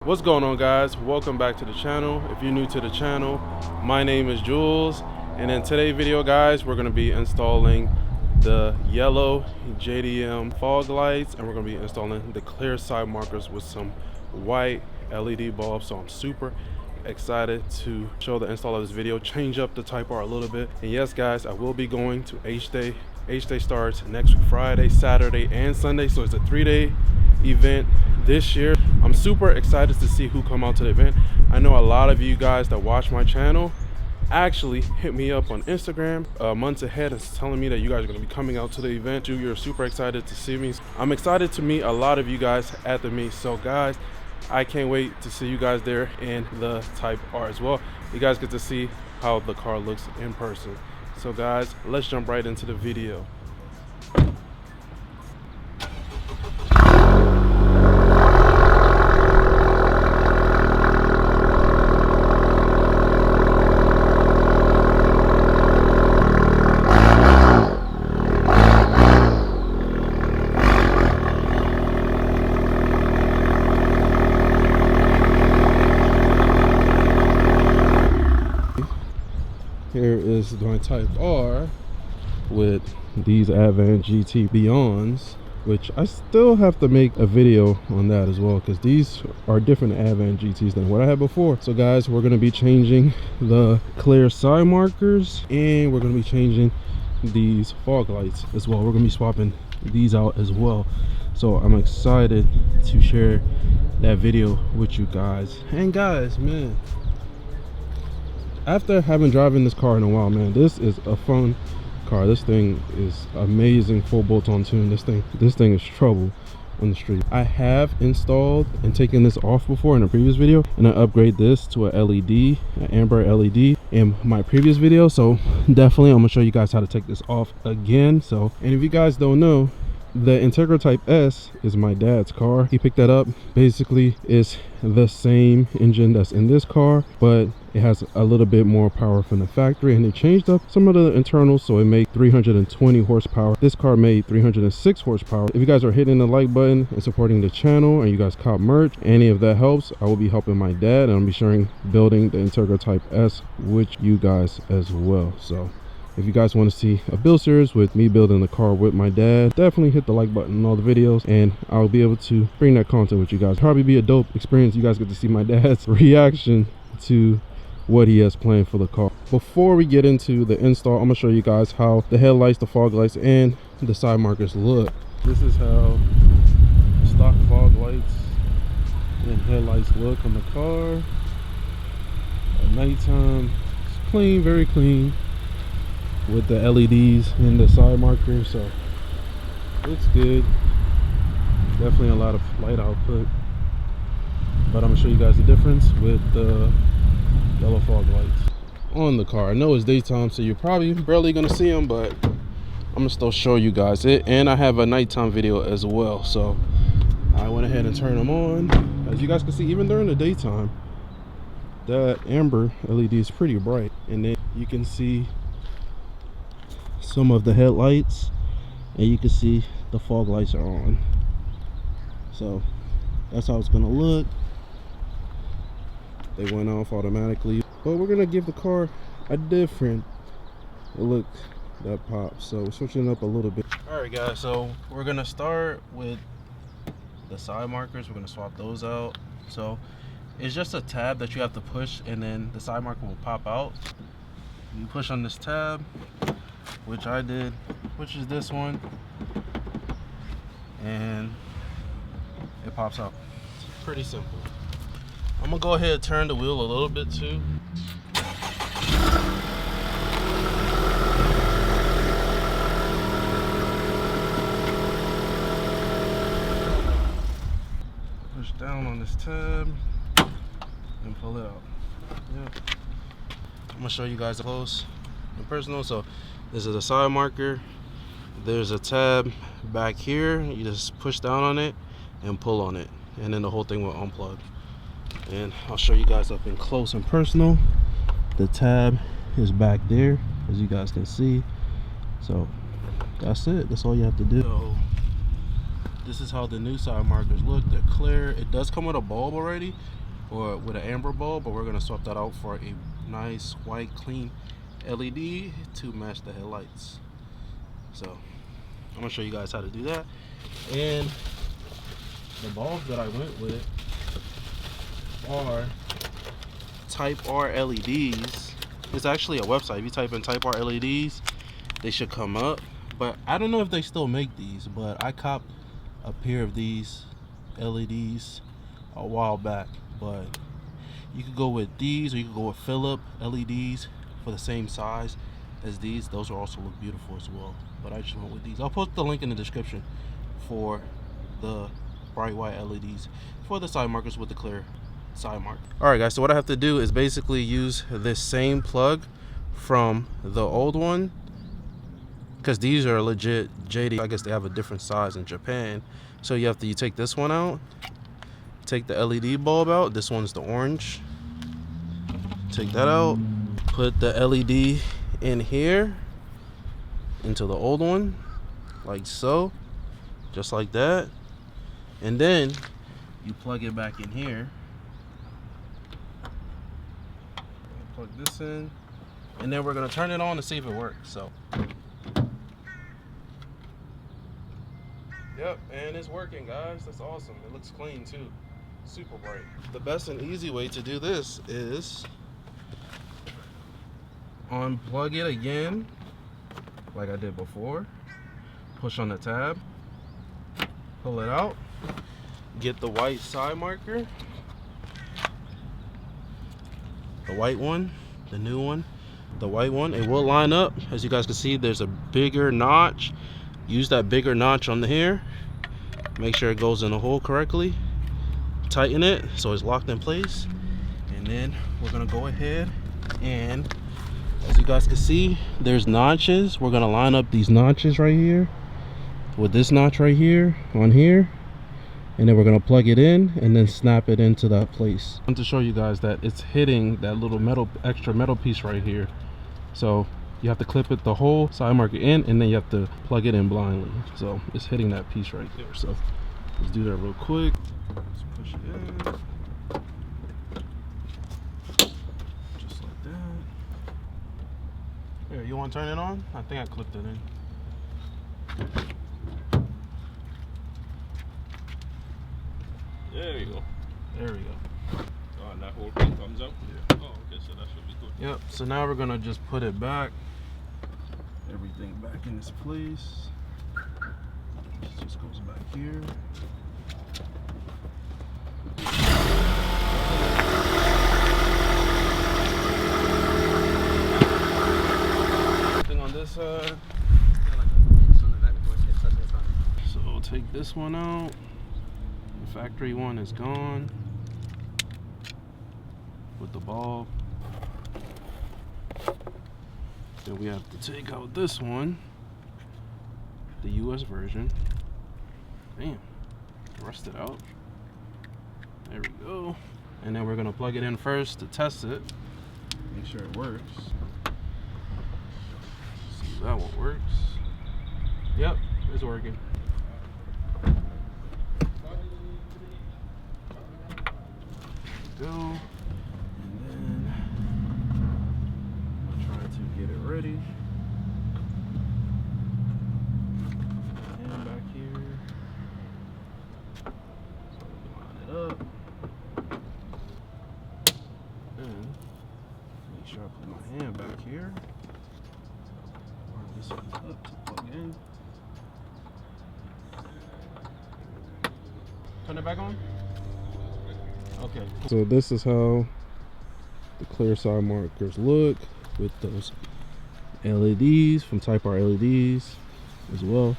What's going on, guys? Welcome back to the channel. If you're new to the channel, my name is Jules, and in today's video, guys, we're going to be installing the yellow JDM fog lights, and we're going to be installing the clear side markers with some white LED bulbs. So I'm super excited to show the install of this video, change up the Type R a little bit. And yes, guys, I will be going to HDay. HDay starts next week, Friday, Saturday, and Sunday, so it's a 3-day event this year. I'm super excited to see who come out to the event. I know a lot of you guys that watch my channel actually hit me up on Instagram months ahead and telling me that you guys are going to be coming out to the event. You're super excited to see me. I'm excited to meet a lot of you guys at the meet. So guys, I can't wait to see you guys there in the Type R as well. You guys get to see how the car looks in person. So guys, let's jump right into the video. Here is my Type R with these Advan GT Beyonds, which I still have to make a video on that as well, because these are different Advan GTs than what I had before. So guys, we're going to be changing the clear side markers, and we're going to be changing these fog lights as well. We're going to be swapping these out as well. So I'm excited to share that video with you guys. And guys, man, after having driven this car in a while, man, this is a fun car. This thing is amazing, full bolt-on tune. This thing is trouble on the street. I have installed and taken this off before in a previous video, and I upgrade this to a LED, an amber LED, in my previous video. So definitely I'm gonna show you guys how to take this off again. So, and if you guys don't know, the Integra Type S is my dad's car. He picked that up. Basically, it's the same engine that's in this car, but it has a little bit more power from the factory, and they changed up some of the internals, so it made 320 horsepower. This car made 306 horsepower. If you guys are hitting the like button and supporting the channel, and you guys cop merch, any of that helps. I will be helping my dad, and I'll be sharing building the Integra Type S with you guys as well. So if you guys want to see a build series with me building the car with my dad, definitely hit the like button on all the videos, and I'll be able to bring that content with you guys. Probably be a dope experience. You guys get to see my dad's reaction to what he has planned for the car. Before we get into the install, I'm gonna show you guys how the headlights, the fog lights, and the side markers look. This is how stock fog lights and headlights look on the car at nighttime. It's clean, very clean, with the LEDs and the side markers, so it's good. Definitely a lot of light output, but I'm gonna show you guys the difference with the yellow fog lights on the car. I know it's daytime, so you're probably barely gonna see them, but I'm gonna still show you guys it. And I have a nighttime video as well, so I went ahead and turned them on. As you guys can see, even during the daytime, that amber LED is pretty bright, and then you can see some of the headlights, and you can see the fog lights are on. So that's how it's gonna look. They went off automatically, but we're gonna give the car a different look that pops. So we're switching it up a little bit. All right, guys, so we're gonna start with the side markers. We're gonna swap those out. So it's just a tab that you have to push, and then the side marker will pop out. You push on this tab, which I did, which is this one, and it pops out. It's pretty simple. I'm gonna go ahead and turn the wheel a little bit too. Push down on this tab and pull it out. Yeah. I'm gonna show you guys close and personal. So this is a side marker. There's a tab back here. You just push down on it and pull on it, and then the whole thing will unplug. And I'll show you guys up in close and personal. The tab is back there, as you guys can see. So that's it. That's all you have to do. So This is how the new side markers look. They're clear. It does come with a bulb already, or with an amber bulb, but we're gonna swap that out for a nice white clean LED to match the headlights. So I'm gonna show you guys how to do that. And the bulbs that I went with are Type R LEDs. It's actually a website. If you type in Type R LEDs, they should come up. But I don't know if they still make these, but I copped a pair of these LEDs a while back. But you could go with these, or you could go with Philip LEDs for the same size as these. Those will also look beautiful as well. But I just went with these. I'll put the link in the description for the bright white LEDs for the side markers with the clear side mark. Alright guys, so what I have to do is basically use this same plug from the old one, because these are legit JD. I guess they have a different size in Japan. So you take this one out, take the LED bulb out. This one's the orange. Take that out, put the LED in here into the old one, like so, just like that. And then you plug it back in here. Plug this in, and then we're gonna turn it on to see if it works. So yep, and it's working, guys. That's awesome. It looks clean too, super bright. The best and easy way to do this is unplug it again like I did before. Push on the tab, pull it out, get the white side marker, the white one, the new one, the white one. It will line up. As you guys can see, there's a bigger notch. Use that bigger notch on the hair. Make sure it goes in the hole correctly. Tighten it so it's locked in place. And then we're gonna go ahead and, as you guys can see, there's notches. We're gonna line up these notches right here with this notch right here on here. And then we're gonna plug it in and then snap it into that place. I want to show you guys that it's hitting that little extra metal piece right here. So you have to clip it, the whole side marker in, and then you have to plug it in blindly. So it's hitting that piece right there. So let's do that real quick. Let's push it in. Just like that. Here, you want to turn it on? I think I clipped it in. There you go. There we go. Oh, and that whole thing comes out? Yeah. Oh, okay, so that should be good. Yep, so now we're gonna just put it back. Everything back in its place. This just goes back here. Thing on this side. So we'll take this one out. The factory one is gone with the bulb. Then we have to take out this one, the US version. Damn, rusted out. There we go. And then we're gonna plug it in first to test it, make sure it works. See if that one works. Yep, it's working. Go, and then I'll try to get it ready. And back here, so we can line it up. And make sure I put my hand back here. Line this one up to plug in. Turn it back on. Okay. So this is how the clear side markers look with those LEDs from Type R LEDs as well.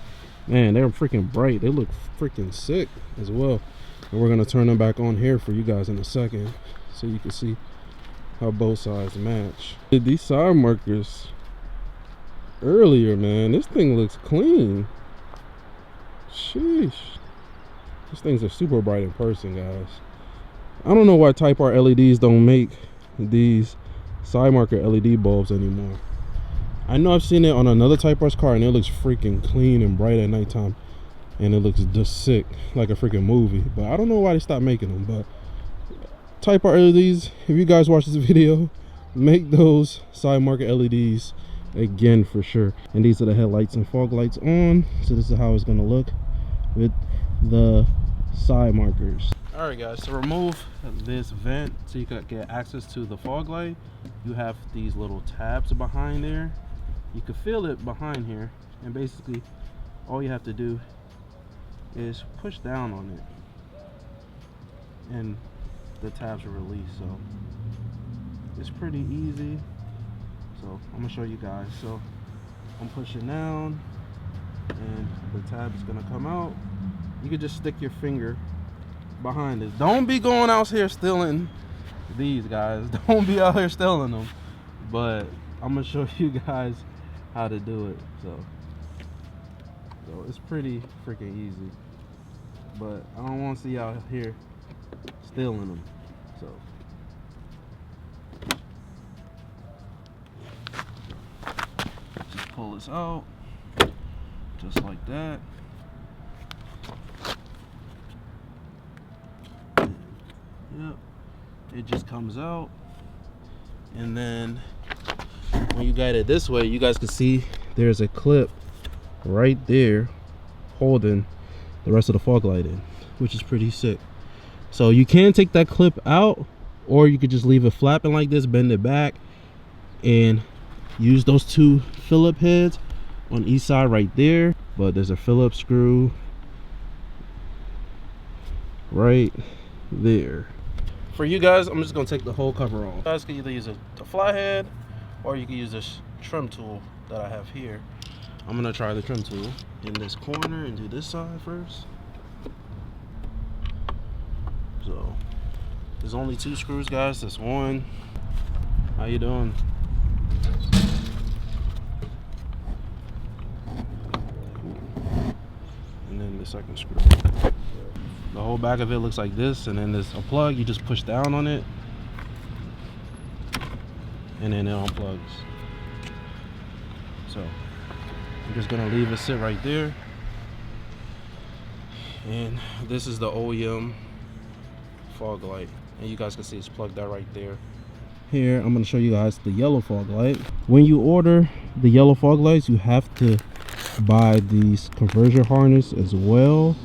Man, they're freaking bright. They look freaking sick as well. And we're gonna turn them back on here for you guys in a second so you can see how both sides match. These side markers earlier, man, this thing looks clean. Sheesh. These things are super bright in person, guys. I don't know why Type R LEDs don't make these side marker LED bulbs anymore. I know I've seen it on another Type R's car and it looks freaking clean and bright at nighttime. And it looks just sick, like a freaking movie. But I don't know why they stopped making them. But Type R LEDs, if you guys watch this video, make those side marker LEDs again for sure. And these are the headlights and fog lights on. So this is how it's gonna look with the side markers. All right guys, to remove this vent so you can get access to the fog light, you have these little tabs behind there. You can feel it behind here, and basically all you have to do is push down on it and the tabs are released. So it's pretty easy. So I'm gonna show you guys. So I'm pushing down and the tab is gonna come out. You can just stick your finger behind it. Don't be going out here stealing these, guys. Don't be out here stealing them. But I'm gonna show you guys how to do it. So it's pretty freaking easy. But I don't want to see y'all here stealing them. So just pull this out, just like that. Yep, it just comes out. And then when you got it this way, you guys can see there's a clip right there holding the rest of the fog light in, which is pretty sick. So you can take that clip out, or you could just leave it flapping like this, bend it back, and use those two Phillip heads on each side right there. But there's a Phillip screw right there. For you guys, I'm just gonna take the whole cover off. You guys can either use a flathead, or you can use this trim tool that I have here. I'm gonna try the trim tool in this corner and do this side first. So there's only 2 screws, guys. That's one. How you doing? And then the second screw. The whole back of it looks like this, and then there's a plug. You just push down on it, and then it unplugs. So I'm just gonna leave it sit right there. And this is the OEM fog light, and you guys can see it's plugged out right there. Here I'm going to show you guys the yellow fog light. When you order the yellow fog lights, you have to buy these conversion harness as well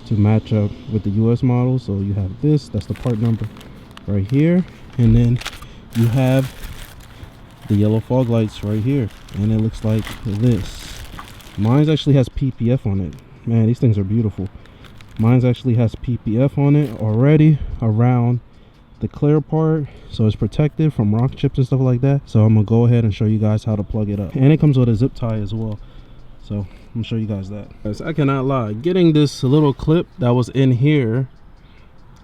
to match up with the US model. So you have this, that's the part number right here, and then you have the yellow fog lights right here, and it looks like this. Mine actually has PPF on it. Man, these things are beautiful. Mine actually has PPF on it already around the clear part, so it's protected from rock chips and stuff like that. So I'm gonna go ahead and show you guys how to plug it up, and it comes with a zip tie as well. So I'm gonna show you guys that. Guys, I cannot lie, getting this little clip that was in here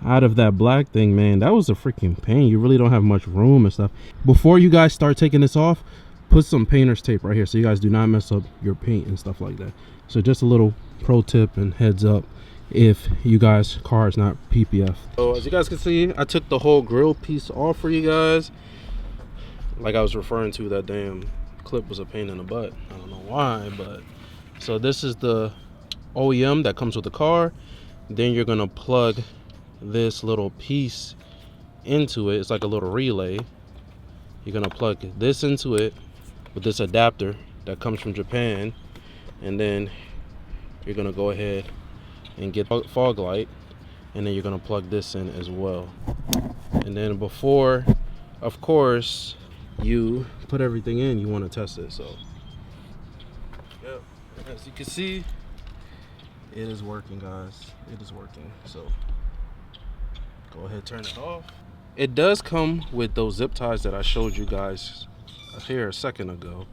out of that black thing, man, that was a freaking pain. You really don't have much room and stuff. Before you guys start taking this off, put some painter's tape right here so you guys do not mess up your paint and stuff like that. So just a little pro tip and heads up if you guys car is not PPF. So as you guys can see, I took the whole grill piece off for you guys. Like I was referring to, that damn clip was a pain in the butt. I don't know why, but so this is the OEM that comes with the car. Then you're gonna plug this little piece into it. It's like a little relay. You're gonna plug this into it with this adapter that comes from Japan, and then you're gonna go ahead and get fog light, and then you're gonna plug this in as well. And then before, of course, you put everything in, you want to test it. So yeah, as you can see, it is working, guys. It is working. So go ahead, turn it off. It does come with those zip ties that I showed you guys here a second ago.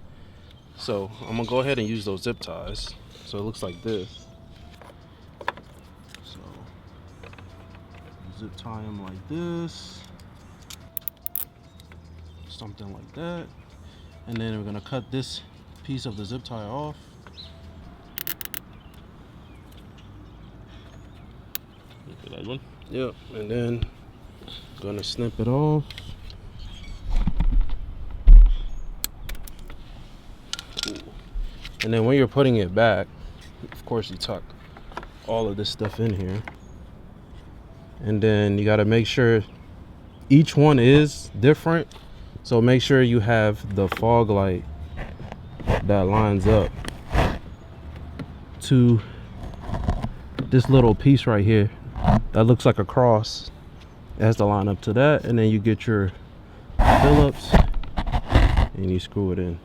So I'm gonna go ahead and use those zip ties. So it looks like this. So zip tie them like this, something like that, and then we're gonna cut this piece of the zip tie off. That one? Yep, and then gonna snip it off. Cool. And then when you're putting it back, of course you tuck all of this stuff in here, and then you got to make sure each one is different, so make sure you have the fog light that lines up to this little piece right here that looks like a cross. It has to line up to that, and then you get your Phillips and you screw it in.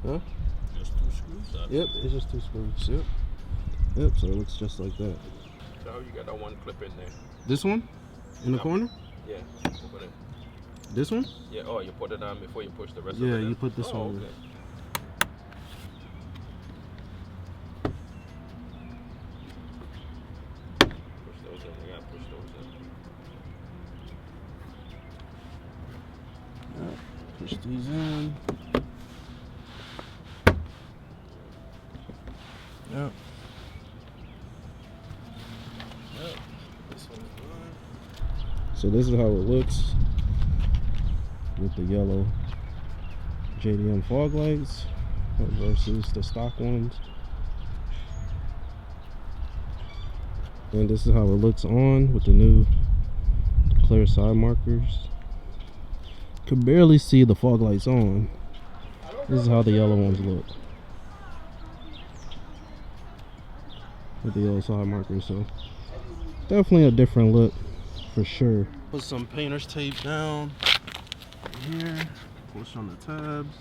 Huh? Just 2 screws? Yep, it's just 2 screws. Yep. Yep, so it looks just like that. So you got that one clip in there? This one? In the corner? Yeah, over there. This one? Yeah, oh, you put it on before you push the rest of Yeah, it in? you put this one. Okay. Push those in, you gotta push those in. Push these in. Yep. Yep. This one's done. So this is how it looks with the yellow JDM fog lights versus the stock ones. And this is how it looks on with the new clear side markers. Could barely see the fog lights on. This is how the yellow ones look with the yellow side markers. So definitely a different look for sure. Put some painter's tape down here, push on the tabs.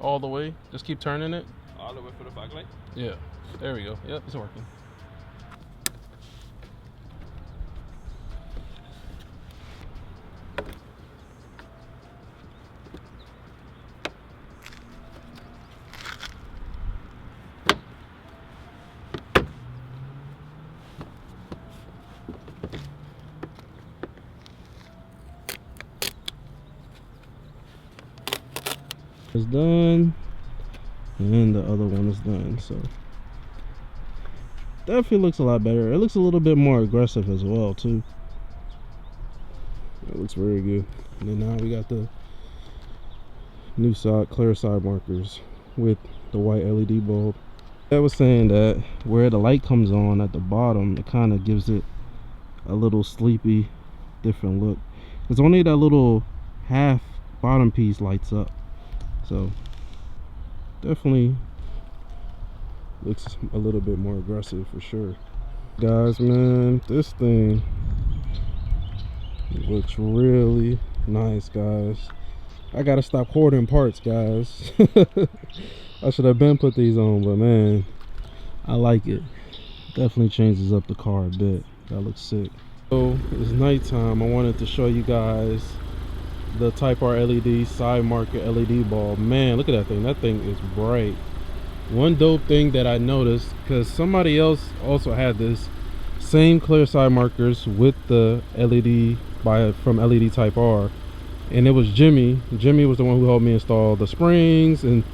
All the way, just keep turning it. All the way for the backlight? Yeah, there we go. Yep, it's working. It's done, and the other one is done. So definitely looks a lot better. It looks a little bit more aggressive as well too. It looks very good. And then now we got the new side clear side markers with the white LED bulb. I was saying that where the light comes on at the bottom, it kind of gives it a little sleepy different look. It's only that little half bottom piece lights up. So definitely looks a little bit more aggressive for sure. Guys, man, this thing looks really nice, guys. I gotta stop hoarding parts, guys. I should have been put these on, but man, I like it. Definitely changes up the car a bit. That looks sick. So it's nighttime. I wanted to show you guys the Type R LED side marker LED bulb. Man, look at that thing. That thing is bright. One dope thing that I noticed, because somebody else also had this same clear side markers with the LED from LED Type R, and it was Jimmy. Jimmy was the one who helped me install the springs and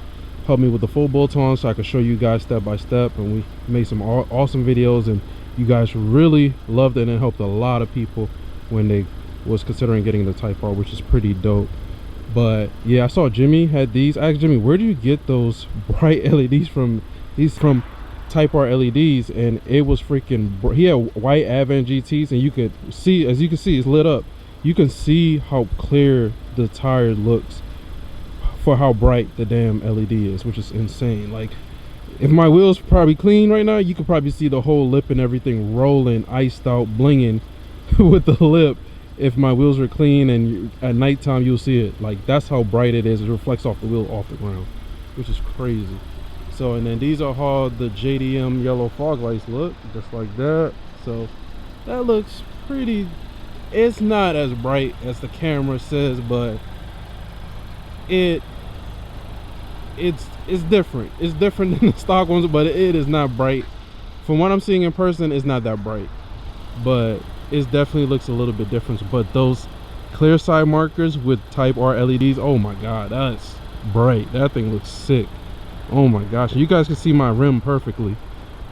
helped me with the full bolt-on, so I could show you guys step by step. And we made some awesome videos, and you guys really loved it, and it helped a lot of people when they was considering getting the Type R, which is pretty dope. But yeah, I saw Jimmy had these. I asked Jimmy, where do you get those bright LEDs from? These from Type R LEDs, and it was freaking. He had white Advent GTs, and you could see, as you can see, it's lit up. You can see how clear the tire looks for how bright the damn LED is, which is insane. Like, if my wheels probably clean right now, you could probably see the whole lip and everything rolling, iced out, blinging with the lip. If my wheels are clean, and at nighttime you'll see it. Like, that's how bright it is. It reflects off the wheel, off the ground, which is crazy. So, and then these are how the JDM yellow fog lights look, just like that. So that looks pretty. It's not as bright as the camera says, but it's different. It's different than the stock ones, but it is not bright. From what I'm seeing in person, it's not that bright, but it definitely looks a little bit different. But those clear side markers with Type R LEDs. Oh my god, that's bright. That thing looks sick. Oh my gosh, you guys can see my rim perfectly,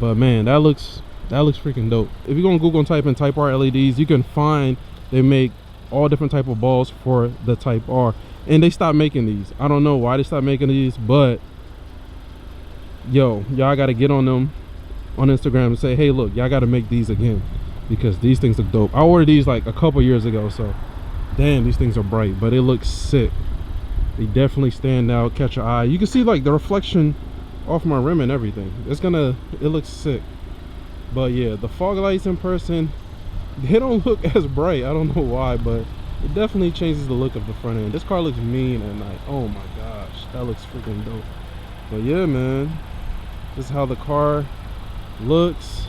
but man, that looks freaking dope. If you go on Google and type in Type R LEDs, you can find they make all different type of balls for the Type R, and they stopped making these. I don't know why they stopped making these, but yo, y'all gotta get on them on Instagram and say, hey look, y'all gotta make these again, because these things look dope. I ordered these like a couple years ago, so damn, these things are bright, but it looks sick. They definitely stand out, catch your eye. You can see like the reflection off my rim and everything. It looks sick. But yeah, the fog lights in person, they don't look as bright. I don't know why, but it definitely changes the look of the front end. This car looks mean at night. Oh my gosh, that looks freaking dope. But yeah, man, this is how the car looks.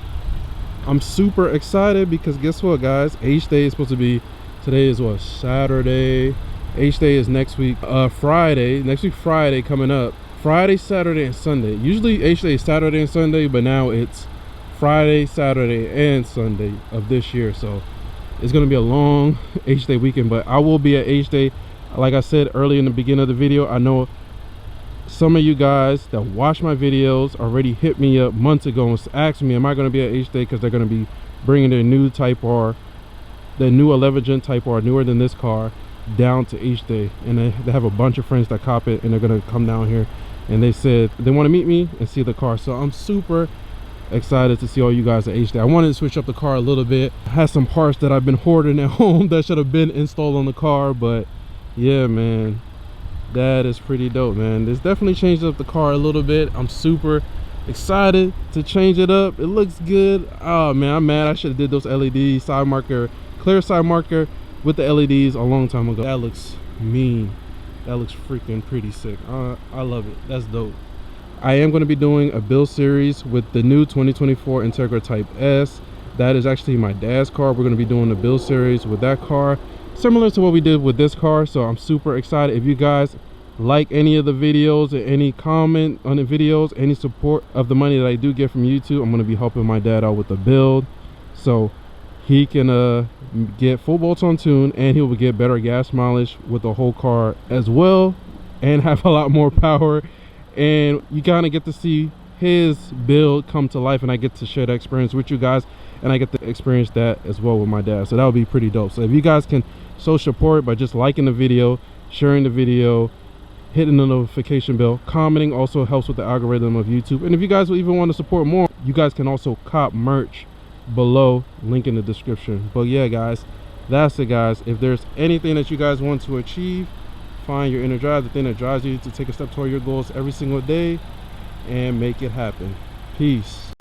I'm super excited because guess what, guys? HDay is supposed to be, today is what, Saturday. HDay is next week, Friday. Next week, Friday coming up. Friday, Saturday, and Sunday. Usually HDay is Saturday and Sunday, but now it's Friday, Saturday, and Sunday of this year. So it's gonna be a long HDay weekend, but I will be at HDay. Like I said earlier in the beginning of the video, I know some of you guys that watch my videos already hit me up months ago and asked me, am I gonna be at HDay, because they're gonna be bringing their new Type R, the new 11 Gen Type R, newer than this car, down to HDay, and they have a bunch of friends that cop it, and they're gonna come down here, and they said they want to meet me and see the car. So I'm super excited to see all you guys at HDay. I wanted to switch up the car a little bit. I had some parts that I've been hoarding at home that should have been installed on the car, but yeah, man, that is pretty dope, man. This definitely changed up the car a little bit. I'm super excited to change it up. It looks good. Oh man, I'm mad I should have did those LED side marker, clear side marker with the LEDs a long time ago. That looks mean. That looks freaking pretty sick. I love it. That's dope. I am going to be doing a build series with the new 2024 Integra Type S. That is actually my dad's car. We're going to be doing a build series with that car, similar to what we did with this car. So I'm super excited. If you guys like any of the videos or any comment on the videos, any support of the money that I do get from YouTube, I'm going to be helping my dad out with the build, so he can get full bolts on tune, and he will get better gas mileage with the whole car as well, and have a lot more power. And you kind of get to see his build come to life, and I get to share that experience with you guys, and I get to experience that as well with my dad. So that would be pretty dope. So if you guys can show support by just liking the video, sharing the video, hitting the notification bell, commenting also helps with the algorithm of YouTube. And if you guys will even want to support more, you guys can also cop merch below, link in the description. But yeah, guys, that's it, guys. If there's anything that you guys want to achieve, find your inner drive, the thing that drives you to take a step toward your goals every single day, and make it happen. Peace.